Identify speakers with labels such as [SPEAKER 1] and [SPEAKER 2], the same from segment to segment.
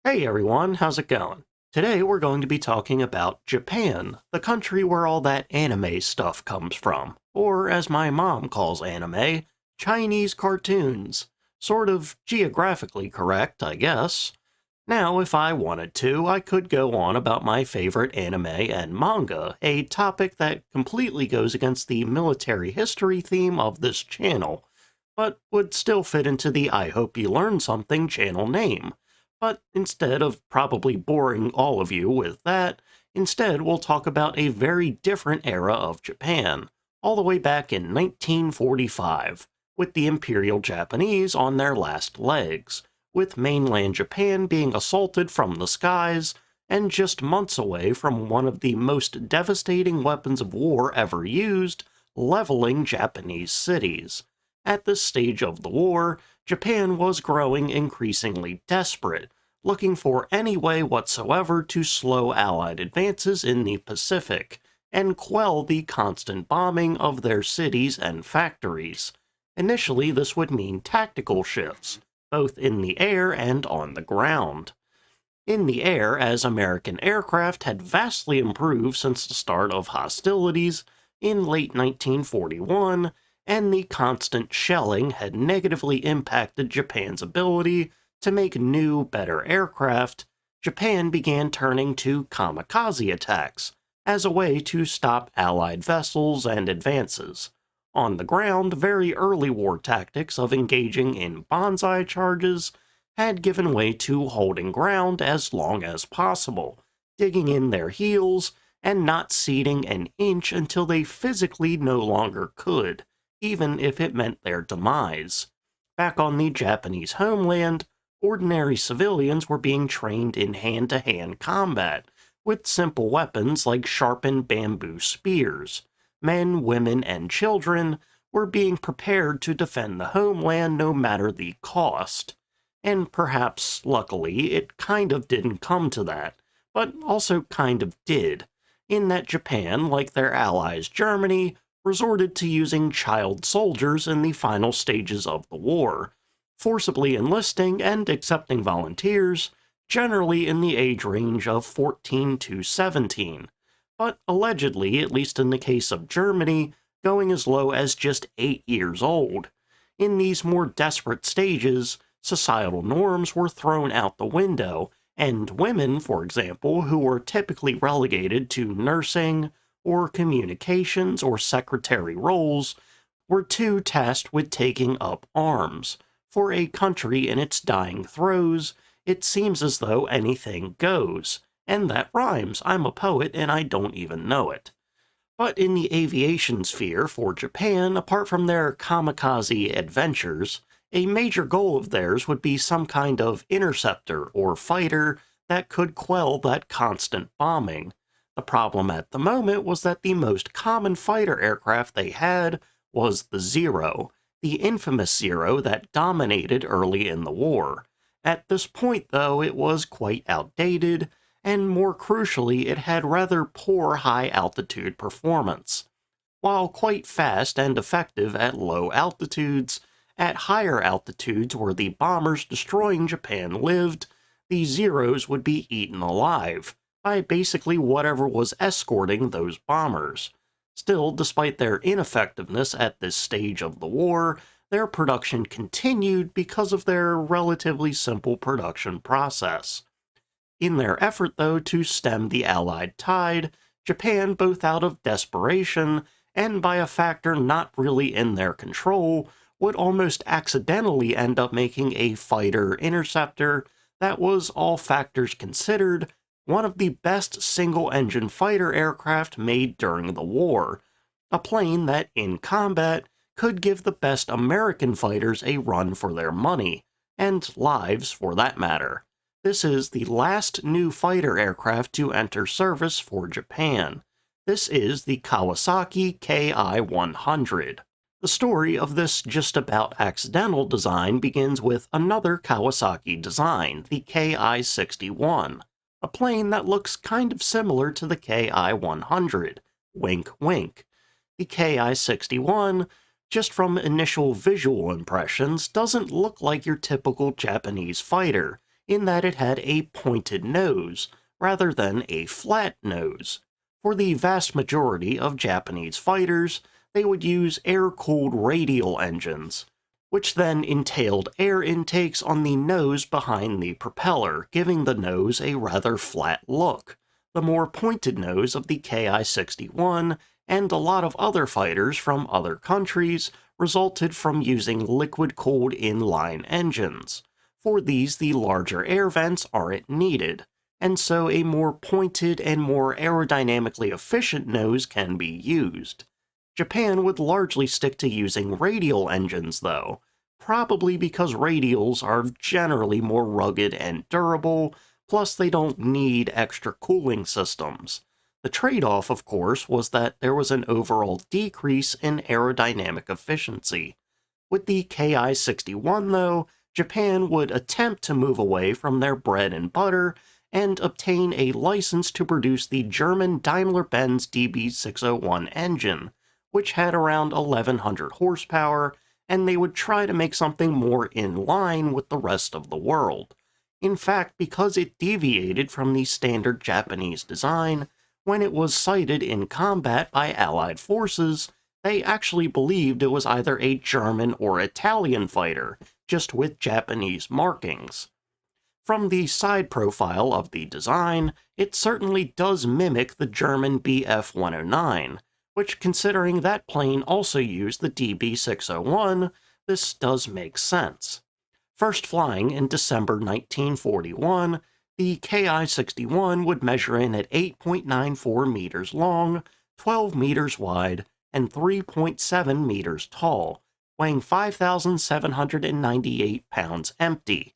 [SPEAKER 1] Hey everyone, how's it going? Today we're going to be talking about Japan, the country where all that anime stuff comes from, or as my mom calls anime, Chinese cartoons. Sort of geographically correct, I guess. Now, if I wanted to, I could go on about my favorite anime and manga, a topic that completely goes against the military history theme of this channel, but would still fit into the I Hope You Learned Something channel name. But instead of probably boring all of you with that, instead we'll talk about a very different era of Japan, all the way back in 1945, with the Imperial Japanese on their last legs, with mainland Japan being assaulted from the skies, and just months away from one of the most devastating weapons of war ever used, leveling Japanese cities. At this stage of the war, Japan was growing increasingly desperate, looking for any way whatsoever to slow Allied advances in the Pacific, and quell the constant bombing of their cities and factories. Initially, this would mean tactical shifts, both in the air and on the ground. In the air, as American aircraft had vastly improved since the start of hostilities in late 1941, and the constant shelling had negatively impacted Japan's ability to make new, better aircraft, Japan began turning to kamikaze attacks as a way to stop Allied vessels and advances. On the ground, very early war tactics of engaging in banzai charges had given way to holding ground as long as possible, digging in their heels, and not ceding an inch until they physically no longer could, even if it meant their demise. Back on the Japanese homeland, ordinary civilians were being trained in hand-to-hand combat, with simple weapons like sharpened bamboo spears. Men, women, and children were being prepared to defend the homeland no matter the cost. And perhaps, luckily, it kind of didn't come to that, but also kind of did, in that Japan, like their allies Germany, resorted to using child soldiers in the final stages of the war, forcibly enlisting and accepting volunteers, generally in the age range of 14 to 17, but allegedly, at least in the case of Germany, going as low as just 8 years old. In these more desperate stages, societal norms were thrown out the window, and women, for example, who were typically relegated to nursing, or communications or secretary roles, were too tasked with taking up arms. For a country in its dying throes, it seems as though anything goes. And that rhymes. I'm a poet and I don't even know it. But in the aviation sphere for Japan, apart from their kamikaze adventures, a major goal of theirs would be some kind of interceptor or fighter that could quell that constant bombing. The problem at the moment was that the most common fighter aircraft they had was the Zero, the infamous Zero that dominated early in the war. At this point, though, it was quite outdated, and more crucially, it had rather poor high-altitude performance. While quite fast and effective at low altitudes, at higher altitudes where the bombers destroying Japan lived, the Zeros would be eaten alive by basically whatever was escorting those bombers. Still, despite their ineffectiveness at this stage of the war, their production continued because of their relatively simple production process. In their effort, though, to stem the Allied tide, Japan, both out of desperation and by a factor not really in their control, would almost accidentally end up making a fighter interceptor that was, all factors considered, one of the best single-engine fighter aircraft made during the war, a plane that, in combat, could give the best American fighters a run for their money, and lives for that matter. This is the last new fighter aircraft to enter service for Japan. This is the Kawasaki Ki-100. The story of this just about accidental design begins with another Kawasaki design, the Ki-61. A plane that looks kind of similar to the Ki-100. Wink, wink. The Ki-61, just from initial visual impressions, doesn't look like your typical Japanese fighter. in that it had a pointed nose, rather than a flat nose. For the vast majority of Japanese fighters, they would use air-cooled radial engines, which then entailed air intakes on the nose behind the propeller, giving the nose a rather flat look. The more pointed nose of the Ki-61 and a lot of other fighters from other countries resulted from using liquid-cooled inline engines. For these, the larger air vents aren't needed, and so a more pointed and more aerodynamically efficient nose can be used. Japan would largely stick to using radial engines, though, probably because radials are generally more rugged and durable, plus they don't need extra cooling systems. The trade-off, of course, was that there was an overall decrease in aerodynamic efficiency. With the Ki-61, though, Japan would attempt to move away from their bread and butter and obtain a license to produce the German Daimler-Benz DB601 engine, which had around 1100 horsepower, and they would try to make something more in line with the rest of the world. In fact, because it deviated from the standard Japanese design, when it was sighted in combat by Allied forces, they actually believed it was either a German or Italian fighter, just with Japanese markings. From the side profile of the design, it certainly does mimic the German Bf-109, which, considering that plane also used the DB601, this does make sense. First flying in December 1941, the Ki-61 would measure in at 8.94 meters long, 12 meters wide, and 3.7 meters tall, weighing 5,798 pounds empty.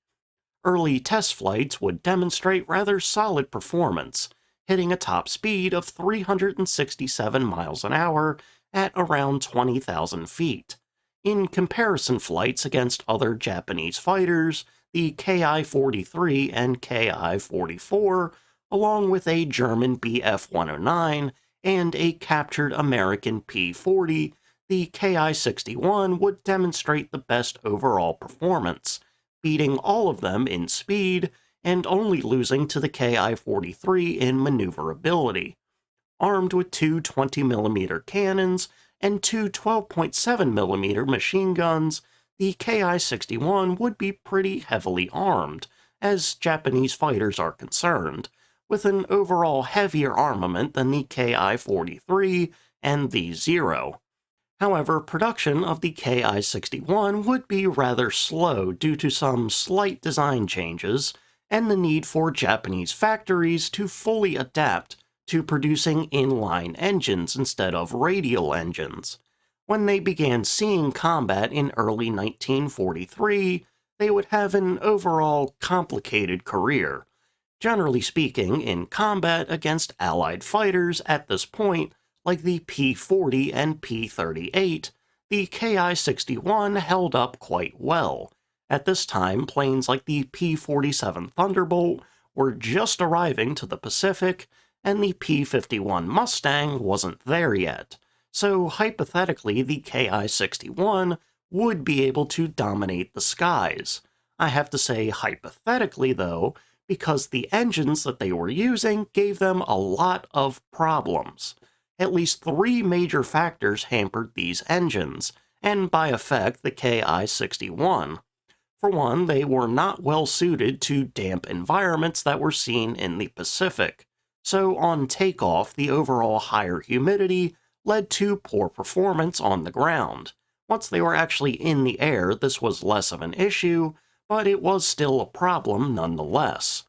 [SPEAKER 1] Early test flights would demonstrate rather solid performance, hitting a top speed of 367 miles an hour at around 20,000 feet. In comparison flights against other Japanese fighters, the Ki-43 and Ki-44, along with a German Bf-109 and a captured American P-40, the Ki-61 would demonstrate the best overall performance, beating all of them in speed and only losing to the Ki-43 in maneuverability. Armed with two 20mm cannons and two 12.7mm machine guns, the Ki-61 would be pretty heavily armed, as Japanese fighters are concerned, with an overall heavier armament than the Ki-43 and the Zero. However, production of the Ki-61 would be rather slow due to some slight design changes and the need for Japanese factories to fully adapt to producing inline engines instead of radial engines. When they began seeing combat in early 1943, they would have an overall complicated career. Generally speaking, in combat against Allied fighters at this point, like the P-40 and P-38, the Ki-61 held up quite well. At this time, planes like the P-47 Thunderbolt were just arriving to the Pacific, and the P-51 Mustang wasn't there yet. So hypothetically, the Ki-61 would be able to dominate the skies. I have to say hypothetically, though, because the engines that they were using gave them a lot of problems. At least three major factors hampered these engines, and by effect the Ki-61. For one, they were not well suited to damp environments that were seen in the Pacific, so on takeoff the overall higher humidity led to poor performance on the ground. Once they were actually in the air, this was less of an issue, but it was still a problem nonetheless.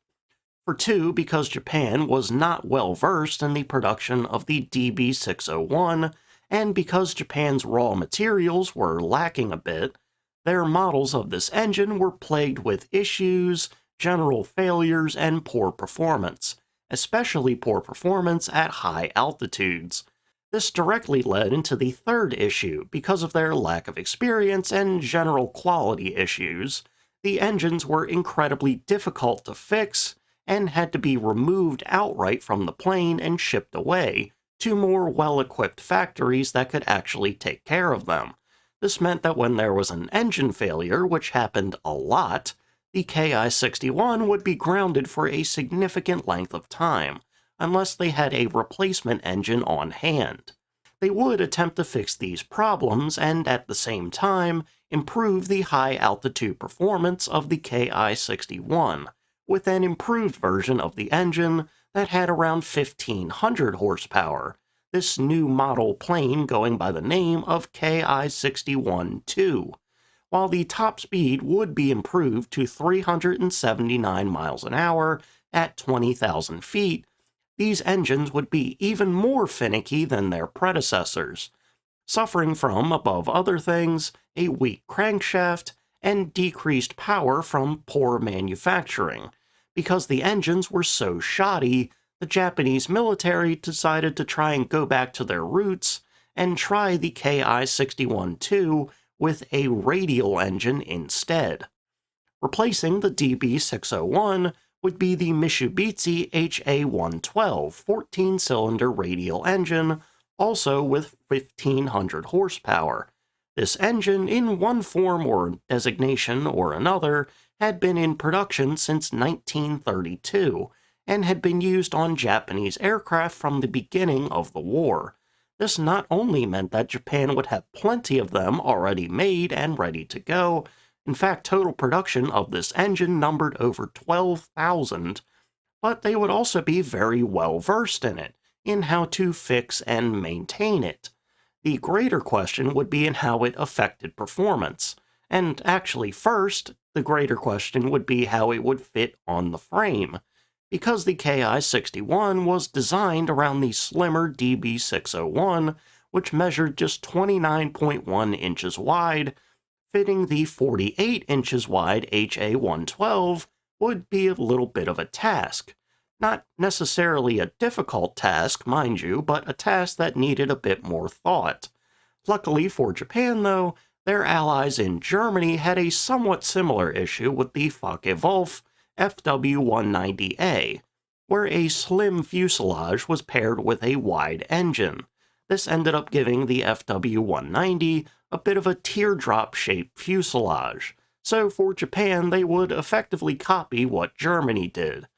[SPEAKER 1] For two, because Japan was not well versed in the production of the DB601, and because Japan's raw materials were lacking a bit, their models of this engine were plagued with issues, general failures, and poor performance, especially poor performance at high altitudes. This directly led into the third issue. Because of their lack of experience and general quality issues, the engines were incredibly difficult to fix and had to be removed outright from the plane and shipped away to more well-equipped factories that could actually take care of them. This meant that when there was an engine failure, which happened a lot, The Ki-61 would be grounded for a significant length of time, unless they had a replacement engine on hand. They would attempt to fix these problems and, at the same time, improve the high-altitude performance of the Ki-61, with an improved version of the engine that had around 1,500 horsepower, this new model plane going by the name of Ki-61-2, while the top speed would be improved to 379 miles an hour at 20,000 feet. These engines would be even more finicky than their predecessors, suffering from, above other things, a weak crankshaft and decreased power from poor manufacturing. Because the engines were so shoddy, the Japanese military decided to try and go back to their roots and try the Ki-61-2 with a radial engine instead. Replacing the DB601 would be the Mitsubishi HA112 14-cylinder radial engine, also with 1,500 horsepower. This engine, in one form or designation or another, had been in production since 1932, and had been used on Japanese aircraft from the beginning of the war. This not only meant that Japan would have plenty of them already made and ready to go. In fact, total production of this engine numbered over 12,000, but they would also be very well versed in it, in how to fix and maintain it. The greater question would be in how it affected performance, and actually first, the greater question would be how it would fit on the frame, because the Ki-61 was designed around the slimmer DB601, which measured just 29.1 inches wide. Fitting the 48 inches wide HA112 would be a little bit of a task. Not necessarily a difficult task, mind you, but a task that needed a bit more thought. Luckily for Japan, though, their allies in Germany had a somewhat similar issue with the Focke-Wulf FW190A, where a slim fuselage was paired with a wide engine. This ended up giving the FW190 a bit of a teardrop-shaped fuselage, so for Japan they would effectively copy what Germany did.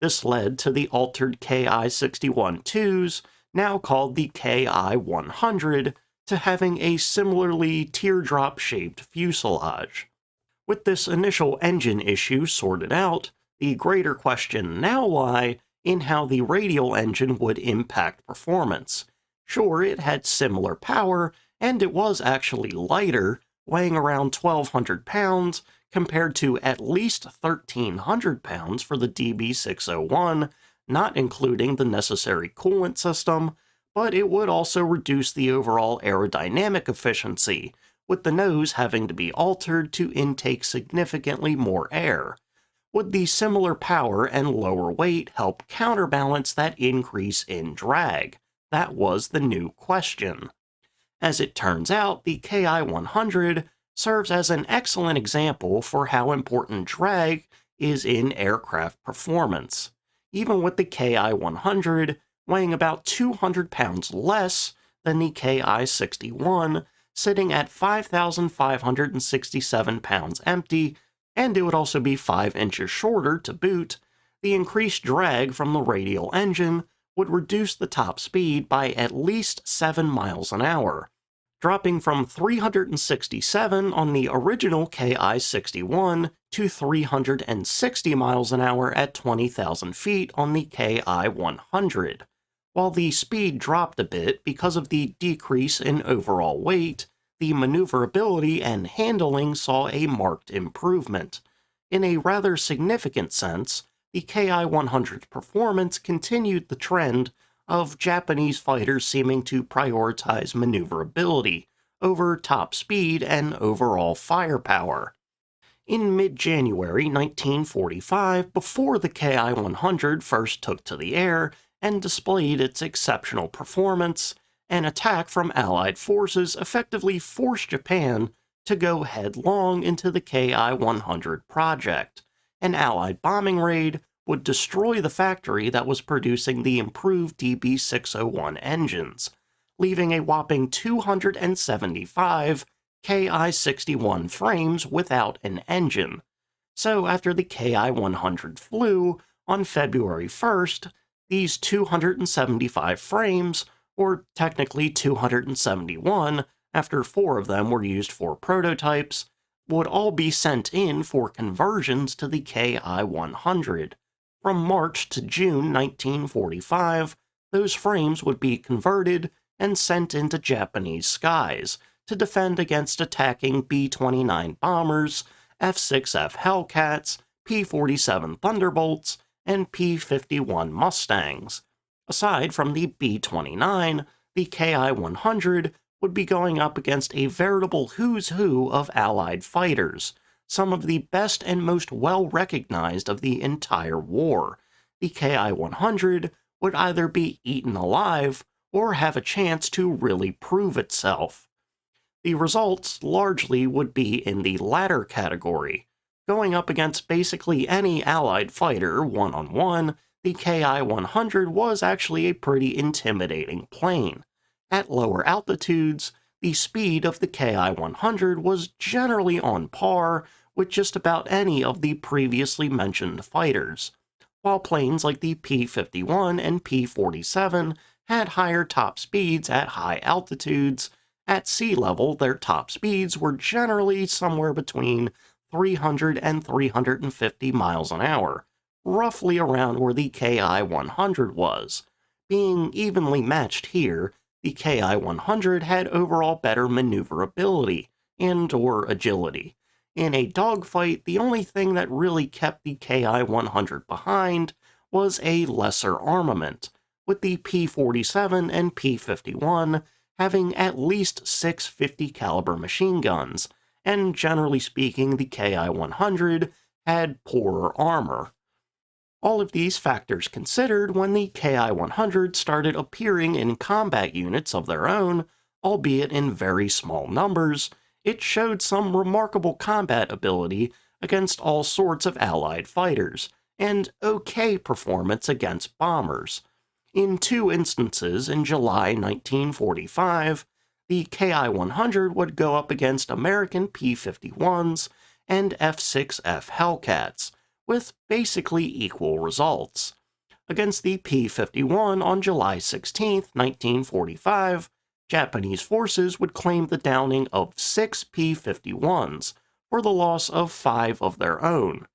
[SPEAKER 1] This led to the altered Ki-61-2s, now called the Ki-100, to having a similarly teardrop-shaped fuselage. With this initial engine issue sorted out, the greater question now lie in how the radial engine would impact performance. Sure, it had similar power, and it was actually lighter, weighing around 1,200 pounds, compared to at least 1,300 pounds for the DB601, not including the necessary coolant system, but it would also reduce the overall aerodynamic efficiency, with the nose having to be altered to intake significantly more air. Would the similar power and lower weight help counterbalance that increase in drag? That was the new question. As it turns out, the Ki-100 serves as an excellent example for how important drag is in aircraft performance. Even with the Ki-100 weighing about 200 pounds less than the Ki-61, sitting at 5,567 pounds empty, and it would also be 5 inches shorter to boot, the increased drag from the radial engine would reduce the top speed by at least 7 miles an hour, dropping from 367 on the original Ki-61 to 360 miles an hour at 20,000 feet on the Ki-100. While the speed dropped a bit because of the decrease in overall weight, the maneuverability and handling saw a marked improvement. In a rather significant sense, the Ki-100's performance continued the trend of Japanese fighters seeming to prioritize maneuverability over top speed and overall firepower. In mid-January 1945, before the Ki-100 first took to the air and displayed its exceptional performance, an attack from Allied forces effectively forced Japan to go headlong into the Ki-100 project. An Allied bombing raid would destroy the factory that was producing the improved DB601 engines, leaving a whopping 275 Ki-61 frames without an engine. So after the Ki-100 flew on February 1st, these 275 frames, or technically 271 after 4 of them were used for prototypes, would all be sent in for conversions to the Ki-100. From March to June 1945, those frames would be converted and sent into Japanese skies to defend against attacking B-29 bombers, F6F Hellcats, P-47 Thunderbolts, and P-51 Mustangs. Aside from the B-29, the Ki-100 would be going up against a veritable who's who of Allied fighters, some of the best and most well-recognized of the entire war. The Ki-100 would either be eaten alive or have a chance to really prove itself. The results largely would be in the latter category. Going up against basically any Allied fighter one-on-one, the Ki-100 was actually a pretty intimidating plane. At lower altitudes, the speed of the Ki-100 was generally on par with just about any of the previously mentioned fighters, while planes like the P-51 and P-47 had higher top speeds at high altitudes. At sea level, their top speeds were generally somewhere between 300 and 350 miles an hour, roughly around where the Ki-100 was. Being evenly matched here, the Ki-100 had overall better maneuverability and/or agility. In a dogfight, the only thing that really kept the Ki-100 behind was a lesser armament, with the P-47 and P-51 having at least 6 50 caliber machine guns, and generally speaking, the Ki-100 had poorer armor. All of these factors considered, when the Ki-100 started appearing in combat units of their own, albeit in very small numbers, it showed some remarkable combat ability against all sorts of Allied fighters, and okay performance against bombers. In 2 instances in July 1945, the Ki-100 would go up against American P-51s and F6F Hellcats, with basically equal results. Against the P-51 on July 16, 1945, Japanese forces would claim the downing of 6 P-51s for the loss of 5 of their own.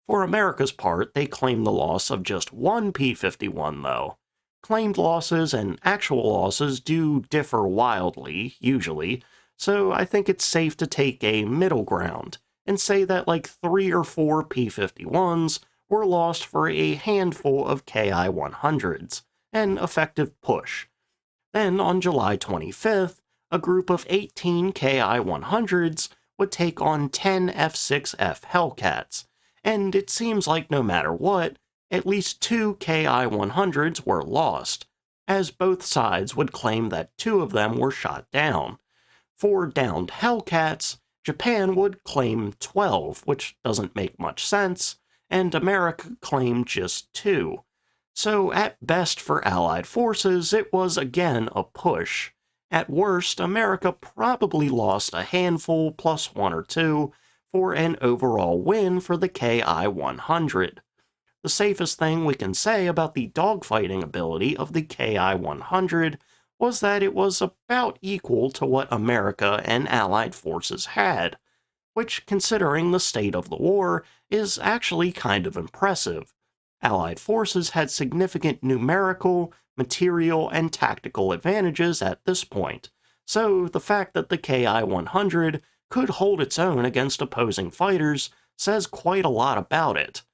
[SPEAKER 1] For America's part, they claimed the loss of just 1 P-51, though. Claimed losses and actual losses do differ wildly, usually, so I think it's safe to take a middle ground and say that like 3 or 4 P-51s were lost for a handful of Ki-100s, an effective push. Then, on July 25th, a group of 18 Ki-100s would take on 10 F6F Hellcats, and it seems like no matter what, at least 2 Ki-100s were lost, as both sides would claim that 2 of them were shot down. For downed Hellcats, Japan would claim 12, which doesn't make much sense, and America claimed just 2. So at best for Allied forces, it was again a push. At worst, America probably lost a handful plus 1 or 2 for an overall win for the Ki-100. The safest thing we can say about the dogfighting ability of the Ki-100 was that it was about equal to what America and Allied forces had, which, considering the state of the war, is actually kind of impressive. Allied forces had significant numerical, material, and tactical advantages at this point, so the fact that the Ki-100 could hold its own against opposing fighters says quite a lot about it.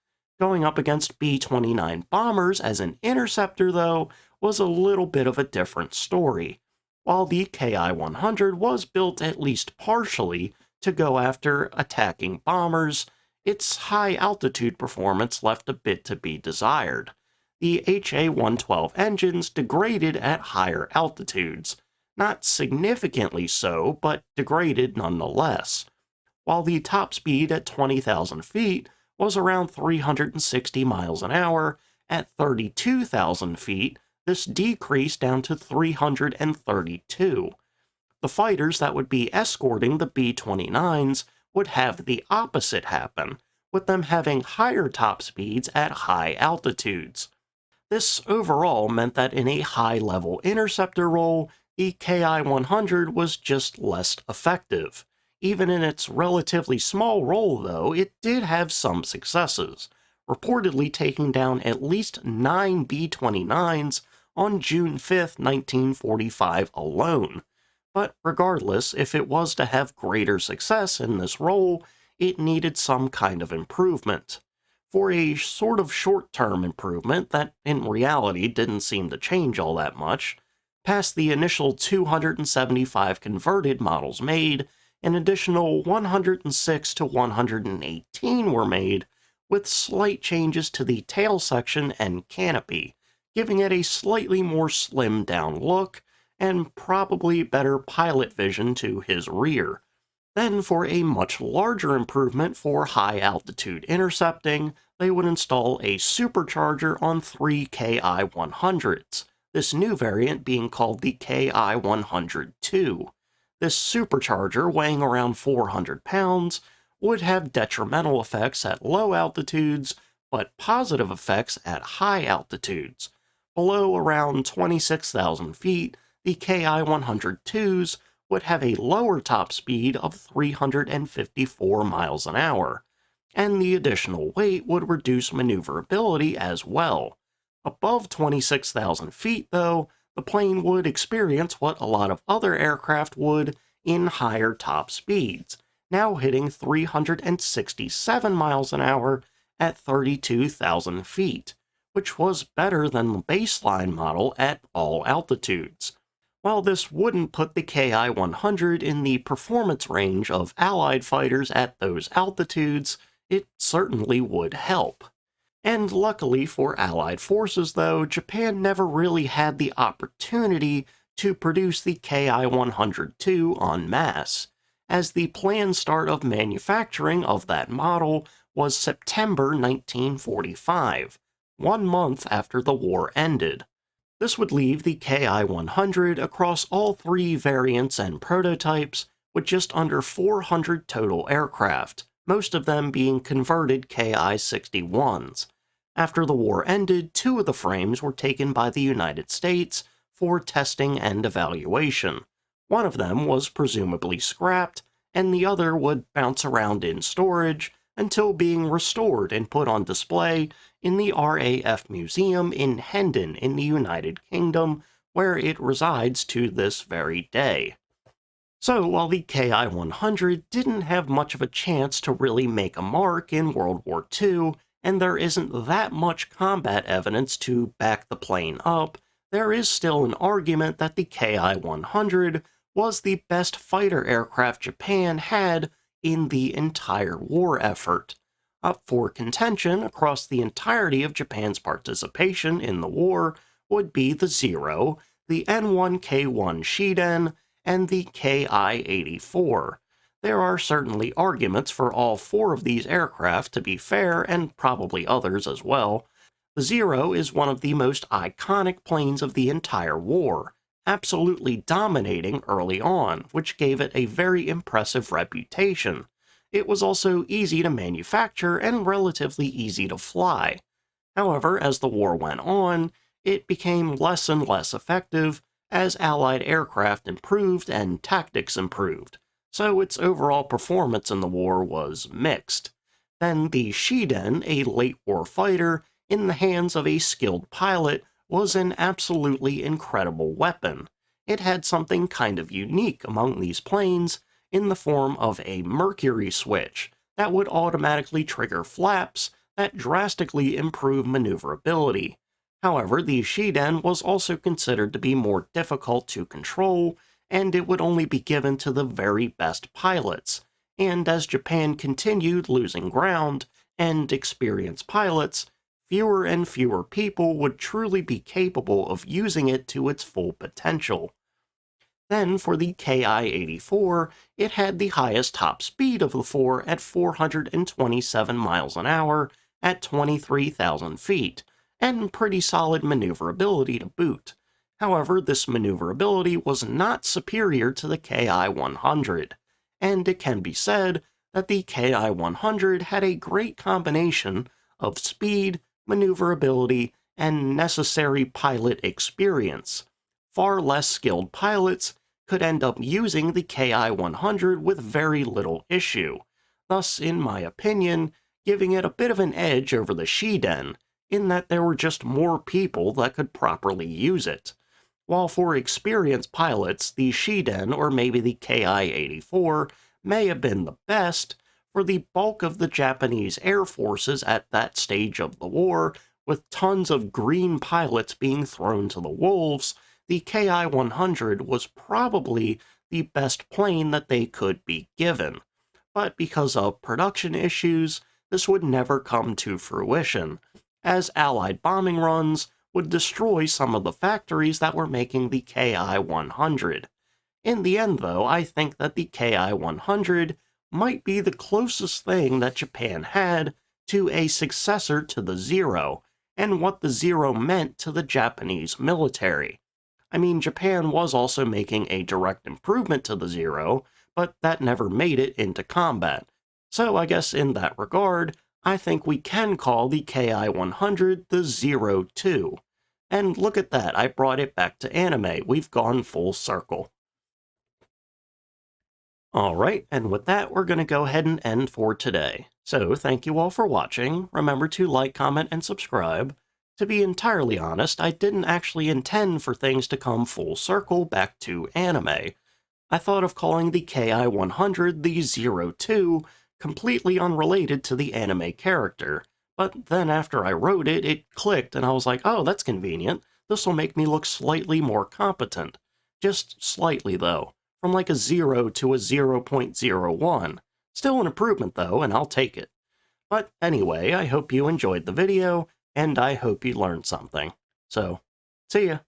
[SPEAKER 1] Going up against B-29 bombers as an interceptor, though, was a little bit of a different story. While the Ki-100 was built at least partially to go after attacking bombers, its high-altitude performance left a bit to be desired. The HA-112 engines degraded at higher altitudes, not significantly so, but degraded nonetheless. While the top speed at 20,000 feet was around 360 miles an hour, at 32,000 feet, this decreased down to 332. The fighters that would be escorting the B-29s would have the opposite happen, with them having higher top speeds at high altitudes. This overall meant that in a high-level interceptor role, the Ki-100 was just less effective. Even in its relatively small role, though, it did have some successes, reportedly taking down at least 9 B-29s on June 5, 1945 alone. But regardless, if it was to have greater success in this role, it needed some kind of improvement. For a sort of short-term improvement that in reality didn't seem to change all that much, past the initial 275 converted models made, an additional 106 to 118 were made, with slight changes to the tail section and canopy, giving it a slightly more slimmed-down look, and probably better pilot vision to his rear. Then, for a much larger improvement for high-altitude intercepting, they would install a supercharger on 3 Ki-100s, this new variant being called the Ki-100-2. This supercharger, weighing around 400 pounds, would have detrimental effects at low altitudes, but positive effects at high altitudes. Below around 26,000 feet, the Ki-100-2s would have a lower top speed of 354 miles an hour, and the additional weight would reduce maneuverability as well. Above 26,000 feet, though, the plane would experience what a lot of other aircraft would in higher top speeds, now hitting 367 miles an hour at 32,000 feet, which was better than the baseline model at all altitudes. While this wouldn't put the Ki-100 in the performance range of Allied fighters at those altitudes, it certainly would help. And luckily for Allied forces, though, Japan never really had the opportunity to produce the Ki-100-2 en masse, as the planned start of manufacturing of that model was September 1945, 1 month after the war ended. This would leave the Ki-100 across all 3 variants and prototypes with just under 400 total aircraft, most of them being converted Ki-61s. After the war ended, 2 of the frames were taken by the United States for testing and evaluation. One of them was presumably scrapped, and the other would bounce around in storage until being restored and put on display in the RAF Museum in Hendon in the United Kingdom, where it resides to this very day. So, while the Ki-100 didn't have much of a chance to really make a mark in World War II, and there isn't that much combat evidence to back the plane up, there is still an argument that the Ki-100 was the best fighter aircraft Japan had in the entire war effort. Up for contention across the entirety of Japan's participation in the war would be the Zero, the N1K1 Shiden, and the Ki-84. There are certainly arguments for all 4 of these aircraft, to be fair, and probably others as well. The Zero is one of the most iconic planes of the entire war, absolutely dominating early on, which gave it a very impressive reputation. It was also easy to manufacture and relatively easy to fly. However, as the war went on, it became less and less effective as Allied aircraft improved and tactics improved, so its overall performance in the war was mixed. Then the Shiden, a late-war fighter, in the hands of a skilled pilot, was an absolutely incredible weapon. It had something kind of unique among these planes in the form of a mercury switch that would automatically trigger flaps that drastically improve maneuverability. However, the Shiden was also considered to be more difficult to control, and it would only be given to the very best pilots. And as Japan continued losing ground and experienced pilots, fewer and fewer people would truly be capable of using it to its full potential. Then, for the Ki-84, it had the highest top speed of the 4 at 427 miles an hour at 23,000 feet, and pretty solid maneuverability to boot. However, this maneuverability was not superior to the Ki-100, and it can be said that the Ki-100 had a great combination of speed, maneuverability, and necessary pilot experience. Far less skilled pilots could end up using the Ki-100 with very little issue, thus, in my opinion, giving it a bit of an edge over the Shiden, in that there were just more people that could properly use it. While for experienced pilots, the Shiden or maybe the Ki-84 may have been the best, for the bulk of the Japanese air forces at that stage of the war, with tons of green pilots being thrown to the wolves, the Ki-100 was probably the best plane that they could be given. But because of production issues, this would never come to fruition, as Allied bombing runs would destroy some of the factories that were making the Ki-100. In the end, though, I think that the Ki-100 might be the closest thing that Japan had to a successor to the Zero, and what the Zero meant to the Japanese military. I mean, Japan was also making a direct improvement to the Zero, but that never made it into combat. So I guess in that regard, I think we can call the Ki-100 the Zero 2. And look at that, I brought it back to anime. We've gone full circle. Alright, and with that, we're going to go ahead and end for today. So, thank you all for watching. Remember to like, comment, and subscribe. To be entirely honest, I didn't actually intend for things to come full circle back to anime. I thought of calling the Ki-100 the Zero 2, completely unrelated to the anime character. But then after I wrote it, it clicked and I was like, oh, that's convenient. This will make me look slightly more competent. Just slightly, though. From like a 0 to a 0.01. Still an improvement, though, and I'll take it. But anyway, I hope you enjoyed the video, and I hope you learned something. So, see ya.